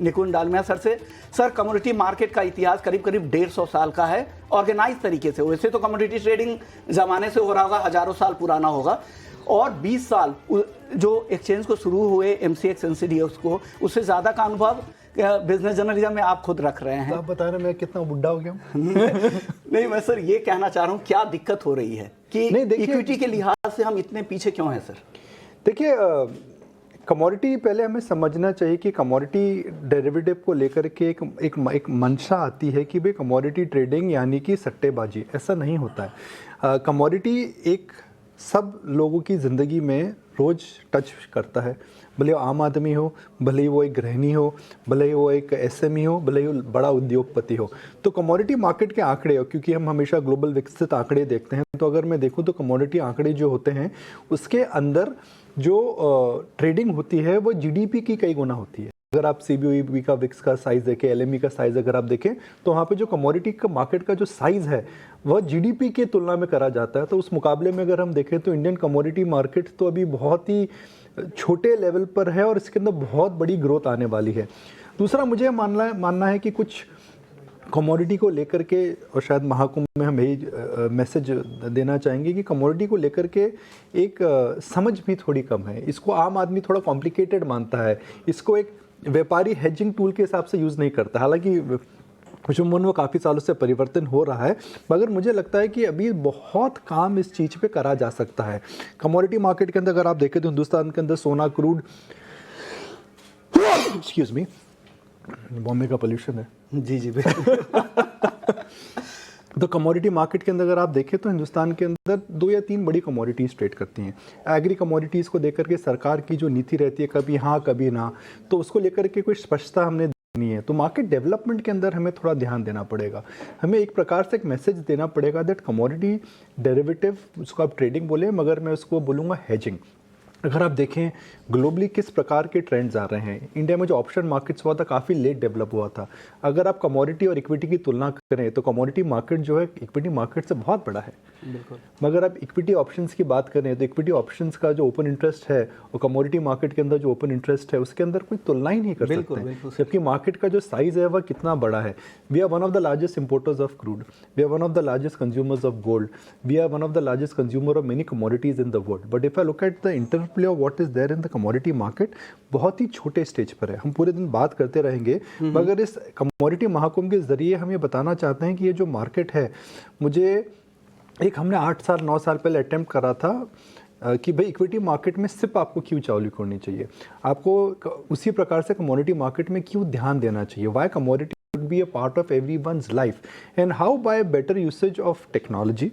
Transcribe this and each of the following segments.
निकुंज Dalmia sir से। Sir, commodity market का इतिहास करीब करीब 150 साल का है, ऑर्गेनाइज तरीके से। वैसे तो कमोडिटी ट्रेडिंग जमाने से हो रहा होगा, हजारों साल पुराना होगा, और 20 साल जो एक्सचेंज को शुरू हुए एमसीएक्स एनसीडीएक्स को, उससे ज़्यादा का अनुभव बिजनेस जर्नलिज्म में आप खुद रख रहे हैं। तो आप बता रहे हैं मैं कितना बुढ़ा हो गया हूँ। नहीं, मैं सर ये कहना चाह रहा हूँ, क्या दिक्कत हो रही है कि इक्विटी के लिहाज से हम इतने पीछे क्यों हैं सर? देखिए, कमोडिटी पहले हमें समझना चाहिए कि कमोडिटी डेरिवेटिव को लेकर के एक मंशा आती है कि भाई कमोडिटी ट्रेडिंग यानी कि सट्टेबाजी। ऐसा नहीं होता है। कमोडिटी एक सब लोगों की ज़िंदगी में रोज़ टच करता है, भले वो आम आदमी हो, भले ही वो एक गृहिणी हो, भले ही वो एक एसएमई हो, भले ही वो बड़ा उद्योगपति हो। तो कमोडिटी मार्केट के आंकड़े हो, क्योंकि हम हमेशा ग्लोबल विकसित आंकड़े देखते हैं, तो अगर मैं देखूं तो कमोडिटी आंकड़े जो होते हैं उसके अंदर जो ट्रेडिंग होती है वो जीडीपी की कई गुना होती है। अगर आप सीबीओई का विक्स का साइज़ देखें, एलएमई का साइज़ अगर आप देखें, तो वहाँ पे जो कमोडिटी का मार्केट का जो साइज़ है वह जीडीपी के तुलना में करा जाता है। तो उस मुकाबले में अगर हम देखें तो इंडियन कमोडिटी मार्केट तो अभी बहुत ही छोटे लेवल पर है और इसके अंदर बहुत बड़ी ग्रोथ आने वाली है। दूसरा, मुझे मानना है कि कुछ कमोडिटी को लेकर के, और शायद महाकुंभ में हम यही मैसेज देना चाहेंगे कि कमोडिटी को लेकर के एक समझ भी थोड़ी कम है। इसको आम आदमी थोड़ा कॉम्प्लिकेटेड मानता है, इसको एक व्यापारी हेजिंग टूल के हिसाब से यूज़ नहीं करता। हालांकि विश्वमन वो काफ़ी सालों से परिवर्तन हो रहा है, मगर मुझे लगता है कि अभी बहुत काम इस चीज़ पे करा जा सकता है। कमोडिटी मार्केट के अंदर अगर आप देखें तो हिंदुस्तान के अंदर सोना, क्रूड, एक्सक्यूज मी, बॉम्बे का पोल्यूशन है जी जी तो कमोडिटी मार्केट के अंदर अगर आप देखें तो हिंदुस्तान के अंदर 2 या 3 बड़ी कमोडिटीज़ ट्रेड करती हैं। एग्री कमोडिटीज़ को लेकर के सरकार की जो नीति रहती है, कभी हाँ कभी ना, तो उसको लेकर के कोई स्पष्टता हमने नहीं है। तो मार्केट डेवलपमेंट के अंदर हमें थोड़ा ध्यान देना पड़ेगा। हमें एक प्रकार से एक मैसेज देना पड़ेगा दैट कमोडिटी डेरिवेटिव, उसको आप ट्रेडिंग बोले, मगर मैं उसको बोलूँगा हेजिंग। अगर आप देखें ग्लोबली किस प्रकार के ट्रेंड्स आ रहे हैं, इंडिया में जो ऑप्शन मार्केट्स हुआ था काफ़ी लेट डेवलप हुआ था। अगर आप कमोडिटी और इक्विटी की तुलना करें तो कमोडिटी मार्केट जो है इक्विटी मार्केट से बहुत बड़ा है। बिल्कुल। मगर आप इक्विटी ऑप्शंस की बात करें तो इक्विटी ऑप्शंस का जो ओपन इंटरेस्ट है और कमोडिटी मार्केट के अंदर जो ओपन इंटरेस्ट है उसके अंदर कोई तुलना ही नहीं कर सकते हैं, जबकि मार्केट का जो साइज है वह कितना बड़ा है। We are one of the largest importers of crude, we are one of the largest consumers of gold, we are one of the largest consumer of many commodities in the world. But if I look at the interplay of what is there in the commodity market, बहुत ही छोटे stage पर है। हम पूरे दिन बात करते रहेंगे, मगर इस कमोडिटी महाकुंभ के जरिए हम ये बताना चाहते हैं कि ये जो मार्केट है, हमने 8 साल 9 साल पहले अटेम्प्ट करा था कि भाई इक्विटी मार्केट में सिर्फ आपको क्यों चावली करनी चाहिए, आपको उसी प्रकार से कमोडिटी मार्केट में क्यों ध्यान देना चाहिए, why commodity should be a part of everyone's life, and how by better usage of technology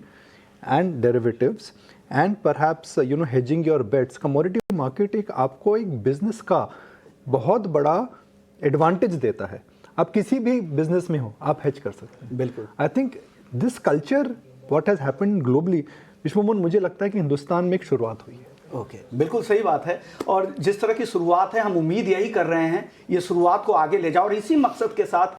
and derivatives and perhaps hedging your bets, commodity market आपको एक बिजनेस का बहुत बड़ा एडवांटेज देता है। आप किसी भी बिजनेस में हो आप हेज कर सकते हैं। बिल्कुल। I think this culture what has happened globally, Vishwamohan, मुझे लगता है कि हिंदुस्तान में एक शुरुआत हुई है। ओके, बिल्कुल सही बात है। और जिस तरह की शुरुआत है, हम उम्मीद यही कर रहे हैं ये शुरुआत को आगे ले जाओ, और इसी मकसद के साथ